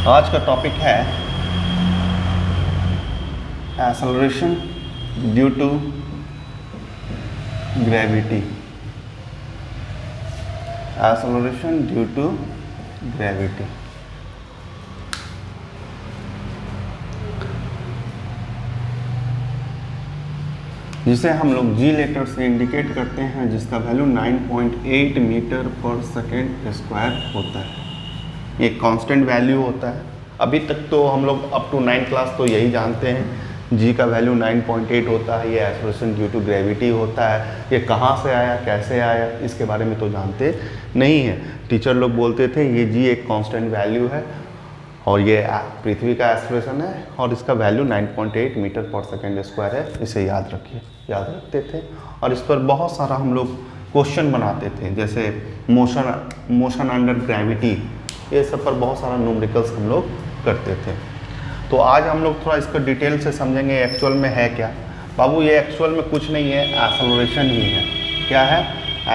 आज का टॉपिक है acceleration due to gravity. Acceleration due to gravity. जिसे हम लोग जी लेटर से इंडिकेट करते हैं, जिसका वैल्यू 9.8 मीटर पर सेकेंड स्क्वायर होता है। ये कांस्टेंट वैल्यू होता है। अभी तक तो हम लोग अप टू 9th क्लास तो यही जानते हैं, जी का वैल्यू 9.8 होता है, ये एक्सेलरेशन ड्यू टू ग्रेविटी होता है। ये कहाँ से आया, कैसे आया, इसके बारे में तो जानते नहीं है। टीचर लोग बोलते थे ये जी एक कांस्टेंट वैल्यू है और ये पृथ्वी का एक्सेलरेशन है और इसका वैल्यू 9.8 मीटर पर सेकेंड स्क्वायर है। इसे याद रखिए, याद रखते थे। और इस पर बहुत सारा हम लोग क्वेश्चन बनाते थे, जैसे मोशन अंडर ग्रेविटी, ये सब पर बहुत सारा न्यूमेरिकल्स हम लोग करते थे। तो आज हम लोग थोड़ा इसको डिटेल से समझेंगे एक्चुअल में है क्या। बाबू ये एक्चुअल में कुछ नहीं है, एक्सेलरेशन ही है। क्या है?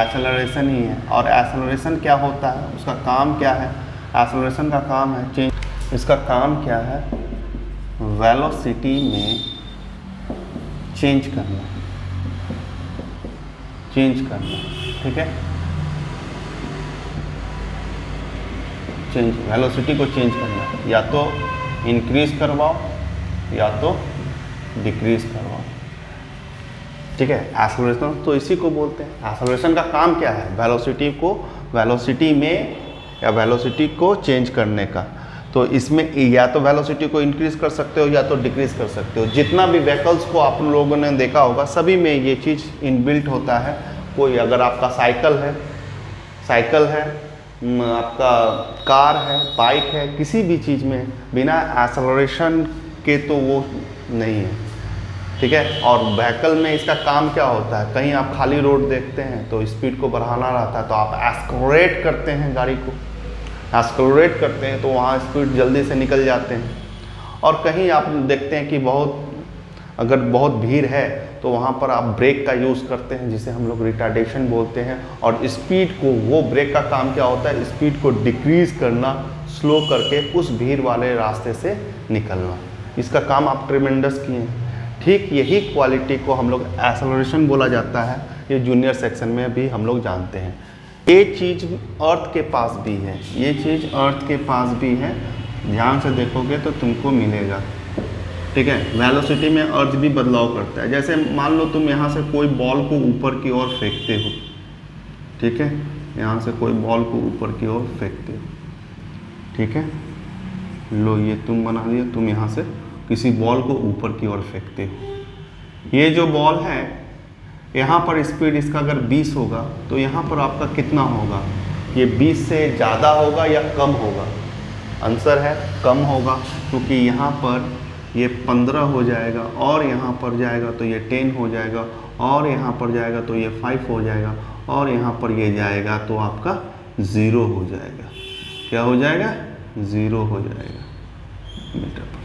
एक्सेलरेशन ही है। और एक्सेलरेशन क्या होता है, उसका काम क्या है? एक्सेलरेशन का काम है चेंज, इसका काम क्या है? वेलोसिटी में चेंज करना, ठीक है। चेंज, वेलोसिटी को चेंज करना, या तो इंक्रीज करवाओ या तो डिक्रीज करवाओ, ठीक है। एक्सेलरेशन तो इसी को बोलते हैं। एक्सेलरेशन का काम क्या है? वेलोसिटी में या वेलोसिटी को चेंज करने का। तो इसमें या तो वेलोसिटी को इंक्रीज कर सकते हो या तो डिक्रीज कर सकते हो। जितना भी व्हीकल्स को आप लोगों ने देखा होगा, सभी में ये चीज़ इनबिल्ट होता है। कोई अगर आपका साइकिल है, आपका कार है, बाइक है, किसी भी चीज़ में बिना एक्सेलरेशन के तो वो नहीं है, ठीक है। और व्हीकल में इसका काम क्या होता है? कहीं आप खाली रोड देखते हैं तो स्पीड को बढ़ाना रहता है, तो आप एक्सेलरेट करते हैं, गाड़ी को एक्सेलरेट करते हैं तो वहाँ स्पीड जल्दी से निकल जाते हैं। और कहीं आप देखते हैं कि अगर बहुत भीड़ है तो वहाँ पर आप ब्रेक का यूज़ करते हैं, जिसे हम लोग रिटार्डेशन बोलते हैं। और स्पीड को, वो ब्रेक का काम क्या होता है? स्पीड को डिक्रीज करना, स्लो करके उस भीड़ वाले रास्ते से निकलना। इसका काम आप ट्रिमेंडस किए हैं। ठीक यही क्वालिटी को हम लोग एक्सेलरेशन बोला जाता है। ये जूनियर सेक्शन में भी हम लोग जानते हैं। ये चीज़ अर्थ के पास भी है, ये चीज़ अर्थ के पास भी है। ध्यान से देखोगे तो तुमको मिलेगा, ठीक है। वेलोसिटी में अर्थ भी बदलाव करता है। जैसे मान लो तुम यहाँ से कोई बॉल को ऊपर की ओर फेंकते हो, ठीक है। यहाँ से कोई बॉल को ऊपर की ओर फेंकते हो, ठीक है। लो ये तुम बना दिया, तुम यहाँ से किसी बॉल को ऊपर की ओर फेंकते हो। ये जो बॉल है, यहाँ पर स्पीड इसका अगर 20 होगा तो यहाँ पर आपका कितना होगा? ये 20 से ज़्यादा होगा या कम होगा? आंसर है कम होगा, क्योंकि यहाँ पर ये 15 हो जाएगा और यहाँ पर जाएगा तो ये 10 हो जाएगा और यहाँ पर जाएगा तो ये 5 हो जाएगा और यहाँ पर ये जाएगा तो आपका 0 हो जाएगा। क्या हो जाएगा? 0 हो जाएगा मीटर पर।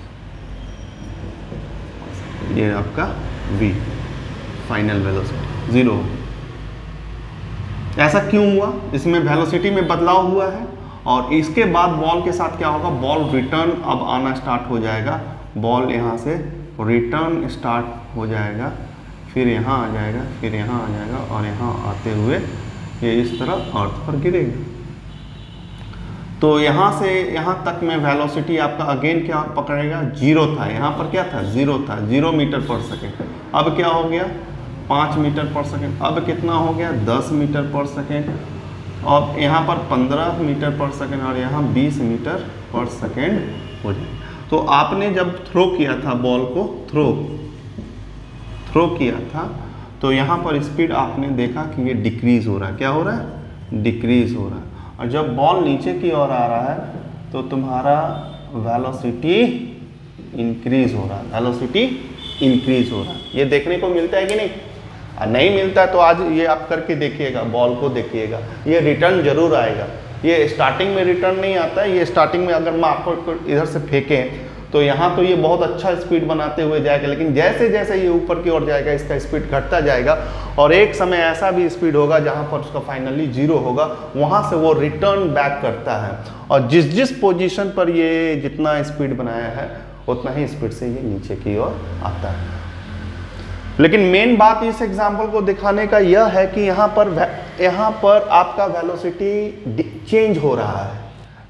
ये आपका v फाइनल वेलोसिटी 0। ऐसा क्यों हुआ? इसमें वेलोसिटी में बदलाव हुआ है और इसके बाद बॉल के साथ क्या होगा? बॉल रिटर्न अब आना स्टार्ट हो जाएगा। बॉल यहाँ से रिटर्न स्टार्ट हो जाएगा, फिर यहाँ आ जाएगा, फिर यहाँ आ जाएगा और यहाँ आते हुए ये इस तरह अर्थ पर गिरेगा। तो यहाँ से यहाँ तक में वेलोसिटी आपका अगेन क्या पकड़ेगा? 0 था। यहाँ पर क्या था? 0 था, 0 मीटर पर सेकेंड। अब क्या हो गया? 5 मीटर पर सेकेंड। अब कितना हो गया? 10 मीटर पर सेकेंड। अब यहाँ पर 15 मीटर पर सेकेंड और यहाँ 20 मीटर पर सेकेंड हो जाएगा। तो आपने जब थ्रो किया था, बॉल को थ्रो किया था, तो यहाँ पर स्पीड आपने देखा कि ये डिक्रीज हो रहा है। क्या हो रहा है? डिक्रीज हो रहा है। और जब बॉल नीचे की ओर आ रहा है तो तुम्हारा वेलोसिटी इंक्रीज हो रहा है, वेलोसिटी इंक्रीज हो रहा है। ये देखने को मिलता है कि नहीं? नहीं मिलता है तो आज ये आप करके देखिएगा, बॉल को देखिएगा, ये रिटर्न जरूर आएगा। ये स्टार्टिंग में रिटर्न नहीं आता है। ये स्टार्टिंग में अगर मैं आपको इधर से फेंकें तो यहाँ तो ये बहुत अच्छा स्पीड बनाते हुए जाएगा, लेकिन जैसे जैसे ये ऊपर की ओर जाएगा इसका स्पीड घटता जाएगा और एक समय ऐसा भी स्पीड होगा जहाँ पर उसका फाइनली 0 होगा, वहाँ से वो रिटर्न बैक करता है और जिस जिस पोजीशन पर ये जितना स्पीड बनाया है उतना ही स्पीड से ये नीचे की ओर आता है। लेकिन मेन बात इस एग्जाम्पल को दिखाने का यह है कि यहाँ पर आपका वेलोसिटी चेंज हो रहा है,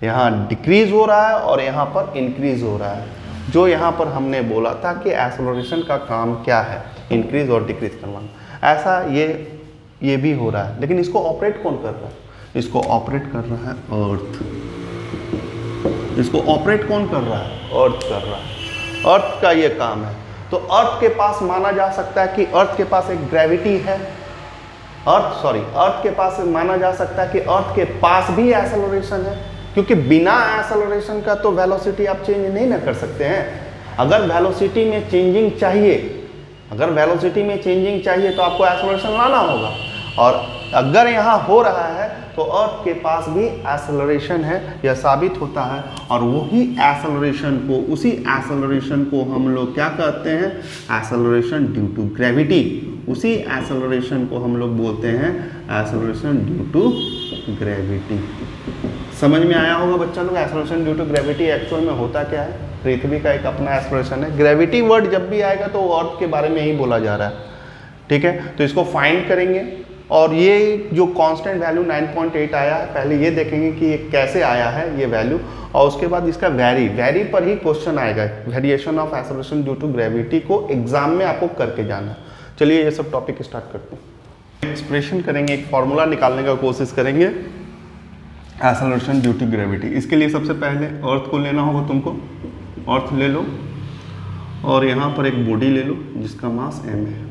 यहाँ डिक्रीज हो रहा है और यहाँ पर इंक्रीज हो रहा है। जो यहाँ पर हमने बोला था कि एक्सेलरेशन का काम क्या है, इंक्रीज और डिक्रीज करवाना, ऐसा ये भी हो रहा है। लेकिन इसको ऑपरेट कौन कर रहा है? इसको ऑपरेट कर रहा है अर्थ। इसको ऑपरेट कौन कर रहा है? अर्थ कर रहा है। अर्थ का ये काम है। तो अर्थ के पास माना जा सकता है कि अर्थ के पास एक ग्रेविटी है, अर्थ के पास माना जा सकता है कि अर्थ के पास भी एक्सेलरेशन है, क्योंकि बिना एक्सेलरेशन का तो वेलोसिटी आप चेंज नहीं ना कर सकते हैं। अगर वेलोसिटी में चेंजिंग चाहिए तो आपको एक्सेलरेशन लाना होगा, और अगर यहाँ हो रहा है तो अर्थ के पास भी एक्सेलरेशन है, यह साबित होता है। और उसी एक्सेलरेशन को हम लोग क्या कहते हैं? Acceleration due to gravity. उसी एक्सेलरेशन को हम लोग बोलते हैं एक्सेलरेशन ड्यू टू ग्रेविटी। समझ में आया होगा बच्चा लोग, acceleration due to gravity actual में होता क्या है? पृथ्वी का एक अपना एक्सेलरेशन है। ग्रेविटी वर्ड जब भी आएगा तो अर्थ के बारे में ही बोला जा रहा है, ठीक है। तो इसको फाइंड करेंगे और ये जो कांस्टेंट वैल्यू 9.8 आया है, पहले ये देखेंगे कि ये कैसे आया है ये वैल्यू, और उसके बाद इसका वेरी पर ही क्वेश्चन आएगा। Variation of acceleration due to gravity को एग्जाम में आपको करके जाना। चलिए ये सब टॉपिक स्टार्ट करते हैं। एक्सप्रेशन करेंगे, एक फॉर्मूला निकालने का कोशिश करेंगे एक्सेलरेशन ड्यू टू ग्रेविटी। इसके लिए सबसे पहले अर्थ को लेना होगा तुमको। अर्थ ले लो और यहाँ पर एक बॉडी ले लो जिसका मास m है,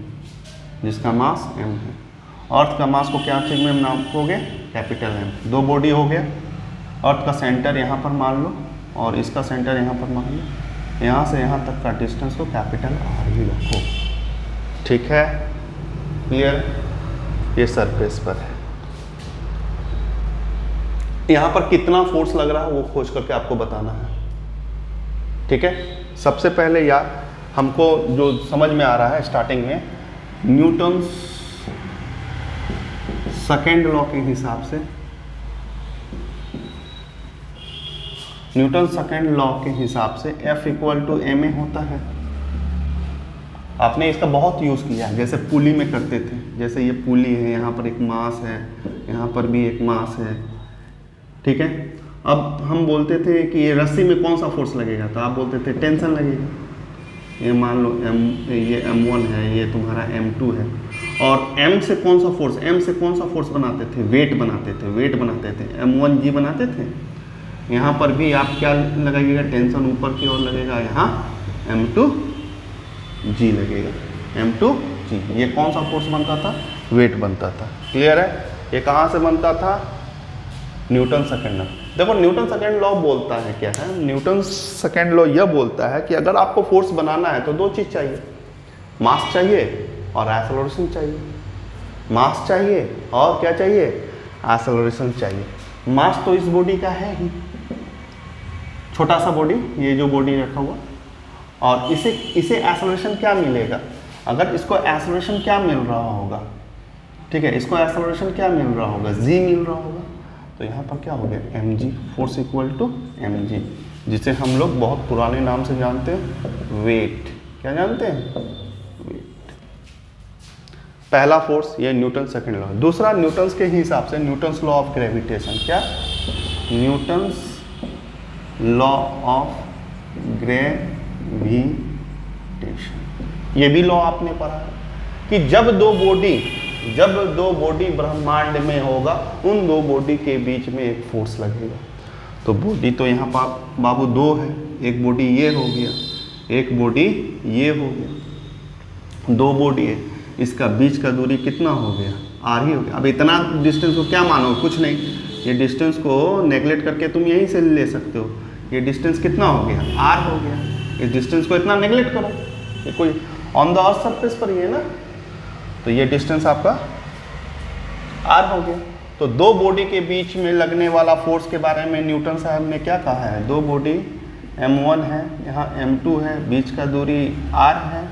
अर्थ का मास को क्या चीज में नापोगे? Capital M। दो बॉडी हो गया। अर्थ का सेंटर यहाँ पर मान लो और इसका सेंटर यहाँ पर मान लो। यहाँ से यहाँ तक का डिस्टेंस को कैपिटल R ही रखो, ठीक है, क्लियर? ये सरफेस पर है। यहाँ पर कितना फोर्स लग रहा है वो खोज करके आपको बताना है, ठीक है। सबसे पहले यार हमको जो समझ में आ रहा है स्टार्टिंग में, न्यूटन सेकेंड लॉ के हिसाब से, F इक्वल टू ma होता है। आपने इसका बहुत यूज़ किया है, जैसे पुली में करते थे। जैसे ये पुली है, यहाँ पर एक मास है, यहाँ पर भी एक मास है, ठीक है। अब हम बोलते थे कि ये रस्सी में कौन सा फोर्स लगेगा, तो आप बोलते थे टेंशन लगेगा। ये मान लो ये M1 है, ये तुम्हारा M2 है, और M से कौन सा फोर्स बनाते थे? वेट बनाते थे, M1G बनाते थे। यहाँ पर भी आप क्या लगाइएगा? टेंशन ऊपर की ओर लगेगा, यहाँ M2G लगेगा, M2G। ये कौन सा फोर्स बनता था? वेट बनता था, क्लियर है। ये कहाँ से बनता था? Newton second law. देखो न्यूटन सेकेंड लॉ बोलता है क्या है? न्यूटन सेकेंड लॉ यह बोलता है कि अगर आपको फोर्स बनाना है तो दो चीज़ चाहिए, मास चाहिए और एक्सेलरेशन चाहिए। मास चाहिए और क्या चाहिए? एक्सेलरेशन चाहिए। मास तो इस बॉडी का है ही, छोटा सा बॉडी, ये जो बॉडी रखा हुआ, और इसे एक्सेलरेशन क्या मिलेगा? अगर इसको एक्सेलरेशन क्या मिल रहा होगा, ठीक है, इसको एक्सेलरेशन क्या मिल रहा होगा? g मिल रहा होगा। तो यहाँ पर क्या हो गया? mg, force equal to mg, जिसे हम लोग बहुत पुराने नाम से जानते हैं, वेट। क्या जानते हैं? वेट। पहला फोर्स ये न्यूटन सेकेंड लॉ। दूसरा न्यूटन्स के हिसाब से न्यूटन्स लॉ ऑफ ग्रेविटेशन। क्या? Newton's law of gravitation. ये भी लॉ आपने पढ़ा है कि जब दो बॉडी ब्रह्मांड में होगा, उन दो बॉडी के बीच में एक फोर्स लगेगा। तो बॉडी तो यहाँ पर बाबू दो है, एक बॉडी ये हो गया, एक बॉडी ये हो गया, दो बॉडी है, इसका बीच का दूरी कितना हो गया? r ही हो गया। अब इतना डिस्टेंस को क्या मानो? कुछ नहीं, ये डिस्टेंस को नेगलेक्ट करके तुम यहीं से ले सकते हो। ये डिस्टेंस कितना हो गया? r हो गया। इस डिस्टेंस को इतना नेगलेक्ट करो, ये कोई ऑन द अर्थ सरफेस पर ही है ना, तो ये डिस्टेंस आपका r हो गया। तो दो बॉडी के बीच में लगने वाला फोर्स के बारे में न्यूटन साहब ने क्या कहा है? दो बॉडी m1 है, यहाँ m2 है, बीच का दूरी r है,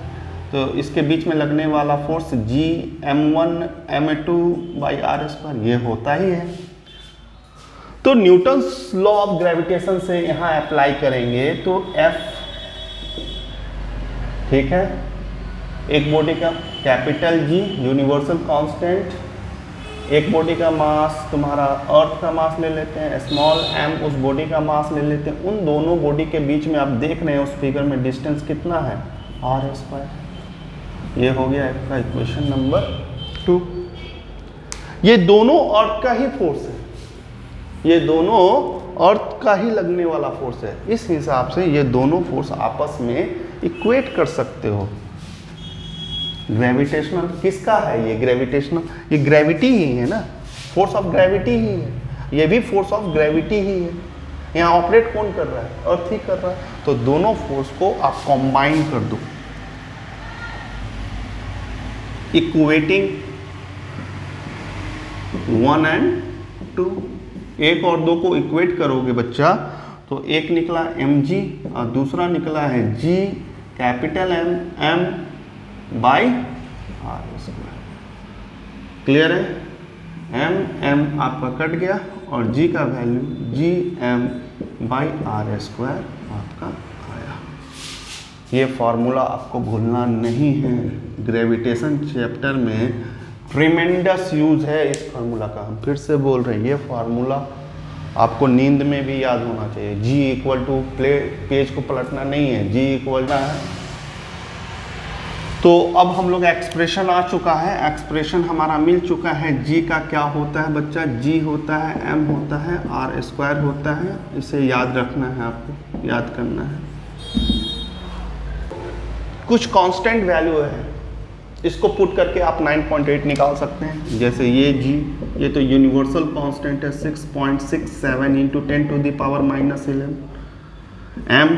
तो इसके बीच में लगने वाला force G m1 m2 by R square ये होता ही है। तो न्यूटन्स लॉ ऑफ ग्रेविटेशन से यहाँ अप्लाई करेंगे तो F, ठीक है, एक बॉडी का कैपिटल G यूनिवर्सल कांस्टेंट, एक बॉडी का मास तुम्हारा अर्थ का मास ले लेते हैं, स्मॉल m उस बॉडी का मास ले लेते हैं। उन दोनों बॉडी के बीच में आप देख रहे हैं उस फिगर में डिस्टेंस कितना है, r स्क्वायर। ये हो गया आपका इक्वेशन नंबर 2। ये दोनों अर्थ का ही फोर्स है, ये दोनों अर्थ का ही लगने वाला फोर्स है। इस हिसाब से ये दोनों फोर्स आपस में इक्वेट कर सकते हो। ग्रेविटेशनल किसका है, ये ग्रेविटेशनल, ये ग्रेविटी ही है ना, फोर्स ऑफ ग्रेविटी ही है, ये भी फोर्स ऑफ ग्रेविटी ही है। यहाँ ऑपरेट कौन कर रहा है, अर्थ ही कर रहा है। तो दोनों फोर्स को आप कंबाइन कर दो, इक्वेटिंग 1 and 2, 1 और 2 को इक्वेट करोगे बच्चा तो एक निकला mg और दूसरा निकला है g capital M by R square. Clear है, m आपका कट गया और g का value gm by R square आपका आया। ये फॉर्मूला आपको भूलना नहीं है, ग्रेविटेशन चैप्टर में ट्रिमेंडस यूज है इस फार्मूला का। हम फिर से बोल रहे हैं, ये फार्मूला आपको नींद में भी याद होना चाहिए। G इक्वल टू पेज को पलटना नहीं है, G इक्वल है। तो अब हम लोग एक्सप्रेशन आ चुका है, एक्सप्रेशन हमारा मिल चुका है। G का क्या होता है बच्चा, G होता है M होता है आर स्क्वायर होता है। इसे याद रखना है, आपको याद करना है। कुछ कांस्टेंट वैल्यू है, इसको पुट करके आप 9.8 निकाल सकते हैं। जैसे ये G, ये तो यूनिवर्सल कांस्टेंट है 6.67 into 10 to the power -11। M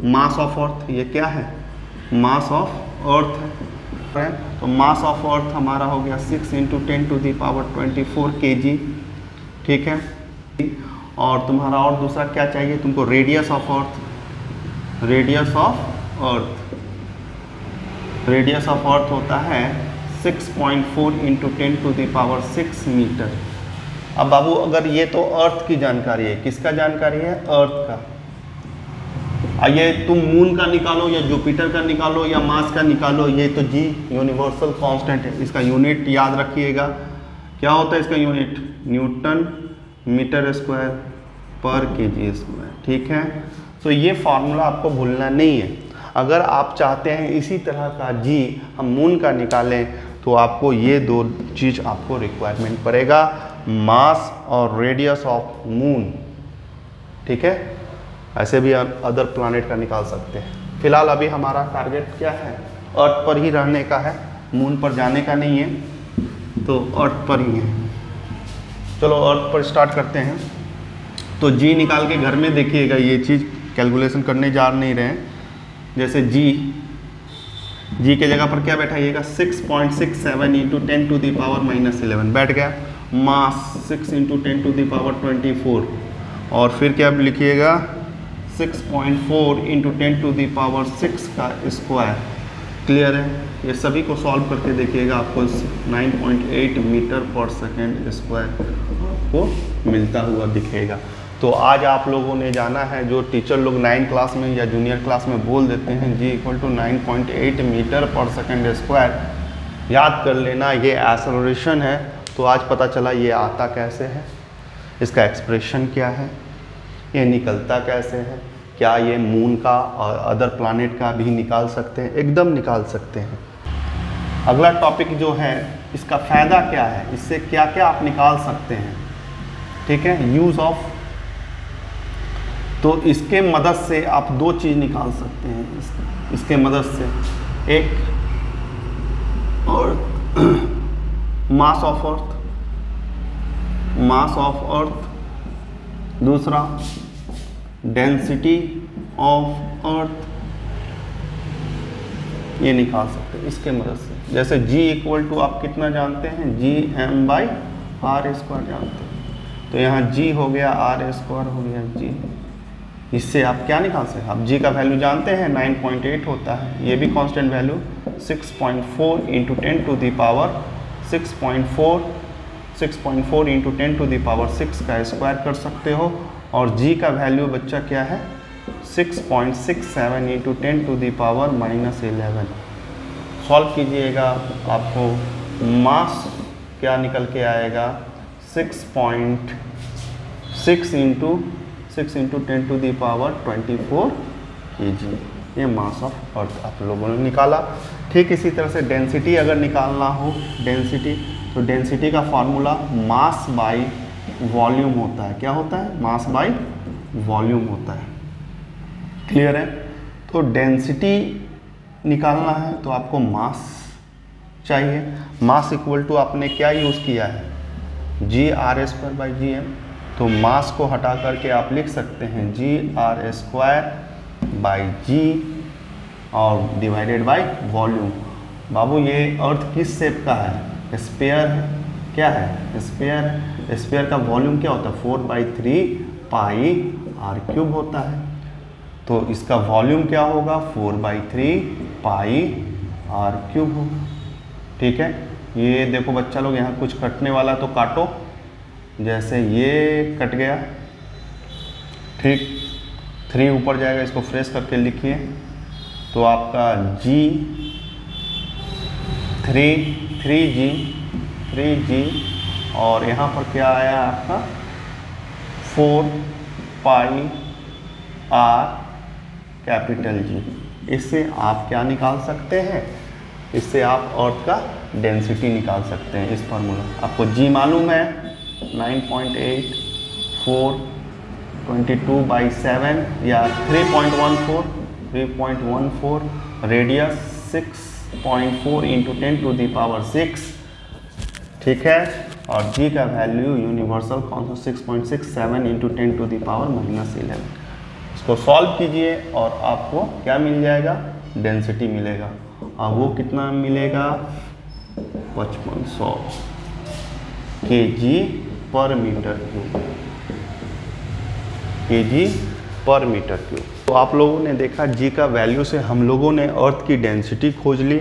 mass of earth, ये क्या है, मास ऑफ अर्थ है। तो मास ऑफ अर्थ हमारा हो गया 6 into 10 to the power 24 kg, ठीक है। और तुम्हारा और दूसरा क्या चाहिए तुमको, radius of earth. Radius of earth, radius of earth होता है 6.4 into 10 to the power 6 metre. अब बाबू अगर ये तो अर्थ की जानकारी है, किसका जानकारी है, अर्थ का। ये तुम मून का निकालो या जुपिटर का निकालो या मार्स का निकालो, ये तो G यूनिवर्सल कांस्टेंट है। इसका यूनिट याद रखिएगा, क्या होता है इसका यूनिट, न्यूटन मीटर स्क्वायर पर केजी स्क्वायर, ठीक है। तो ये फार्मूला आपको भूलना नहीं है। अगर आप चाहते हैं इसी तरह का G हम मून का निकालें तो आपको ये दो चीज़ आपको रिक्वायरमेंट पड़ेगा, मास और रेडियस ऑफ मून, ठीक है। ऐसे भी अदर प्लैनेट का निकाल सकते हैं। फिलहाल अभी हमारा टारगेट क्या है, अर्थ पर ही रहने का है, मून पर जाने का नहीं है, तो अर्थ पर ही है। चलो अर्थ पर स्टार्ट करते हैं। तो G निकाल के घर में देखिएगा, ये चीज़ कैलकुलेशन करने जा नहीं रहे हैं। जैसे G के जगह पर क्या बैठाइएगा, 6.67 इंटू 10 टू द पावर -11 बैठ गया। मास 6 इंटू 10 टू द पावर 24 और फिर क्या लिखिएगा 6.4 इंटू 10 टू द पावर 6 का स्क्वायर। क्लियर है, ये सभी को सॉल्व करके देखिएगा, आपको 9.8 मीटर पर सेकेंड स्क्वायर आपको मिलता हुआ दिखेगा। तो आज आप लोगों ने जाना है, जो टीचर लोग 9 क्लास में या जूनियर क्लास में बोल देते हैं G इक्वल टू 9.8 मीटर पर सेकेंड स्क्वायर, याद कर लेना ये एक्सेलरेशन है। तो आज पता चला ये आता कैसे है, इसका एक्सप्रेशन क्या है, ये निकलता कैसे है, क्या ये मून का और अदर प्लैनेट का भी निकाल सकते हैं, एकदम निकाल सकते हैं। अगला टॉपिक जो है इसका फ़ायदा क्या है, इससे क्या क्या आप निकाल सकते हैं, ठीक है। यूज़ ऑफ, तो इसके मदद से आप दो चीज़ निकाल सकते हैं इसके मदद से, एक और मास ऑफ अर्थ, मास ऑफ अर्थ, दूसरा डेंसिटी ऑफ अर्थ, ये निकाल सकते हैं इसके मदद से। जैसे G इक्वल टू आप कितना जानते हैं, Gm बाई आर स्क्वायर जानते हैं। तो यहाँ G हो गया, आर स्क्वायर हो गया G, इससे आप क्या निकाल सकते हैं, आप जी का वैल्यू जानते हैं 9.8 होता है, ये भी constant value 6.4 into 10 to the power 6.4 into 10 to the power 6 का स्क्वायर कर सकते हो। और जी का वैल्यू बच्चा क्या है 6.67 into 10 to the power -11। Solve कीजिएगा, आपको मास क्या निकल के आएगा 6.6 into 10 to the power 24 kg। ये मास ऑफ अर्थ आप लोगों ने निकाला। ठीक इसी तरह से डेंसिटी अगर निकालना हो, डेंसिटी, तो डेंसिटी का फार्मूला मास बाई वॉल्यूम होता है। क्या होता है, मास बाई वॉल्यूम होता है। क्लियर है। तो डेंसिटी निकालना है तो आपको मास चाहिए। मास इक्वल टू आपने क्या यूज़ किया है, G/r²/gm। तो मास को हटा करके आप लिख सकते हैं G/r²/g और डिवाइडेड बाय वॉल्यूम। बाबू ये अर्थ किस शेप का है, स्फीयर है। क्या है, स्फीयर है। स्फीयर का वॉल्यूम क्या होता है 4/3 πr³ होता है। तो इसका वॉल्यूम क्या होगा 4/3 πr³ होगा। ठीक है। ये देखो बच्चा लोग, यहाँ कुछ कटने वाला तो काटो, जैसे ये कट गया। ठीक, 3 ऊपर जाएगा, इसको फ्रेश करके लिखिए। तो आपका G 3G और यहाँ पर क्या आया आपका 4 πr∗G। इससे आप क्या निकाल सकते हैं, इससे आप अर्थ का डेंसिटी निकाल सकते हैं। इस फार्मूला आपको G मालूम है 9.8 4 22/7 या 3.14 radius 6.4 into 10 to the power 6। ठीक है। और G का वैल्यू यूनिवर्सल कौन सा 6.67 इंटू 10 टू दी पावर -11। इसको सॉल्व कीजिए और आपको क्या मिल जाएगा, डेंसिटी मिलेगा। और वो कितना मिलेगा 5500 kg/m³। kg/m³। तो आप लोगों ने देखा G का वैल्यू से हम लोगों ने अर्थ की डेंसिटी खोज ली,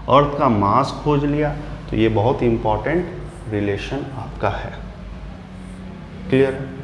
अर्थ का मास खोज लिया। तो ये बहुत इंपॉर्टेंट रिलेशन आपका है। क्लियर है।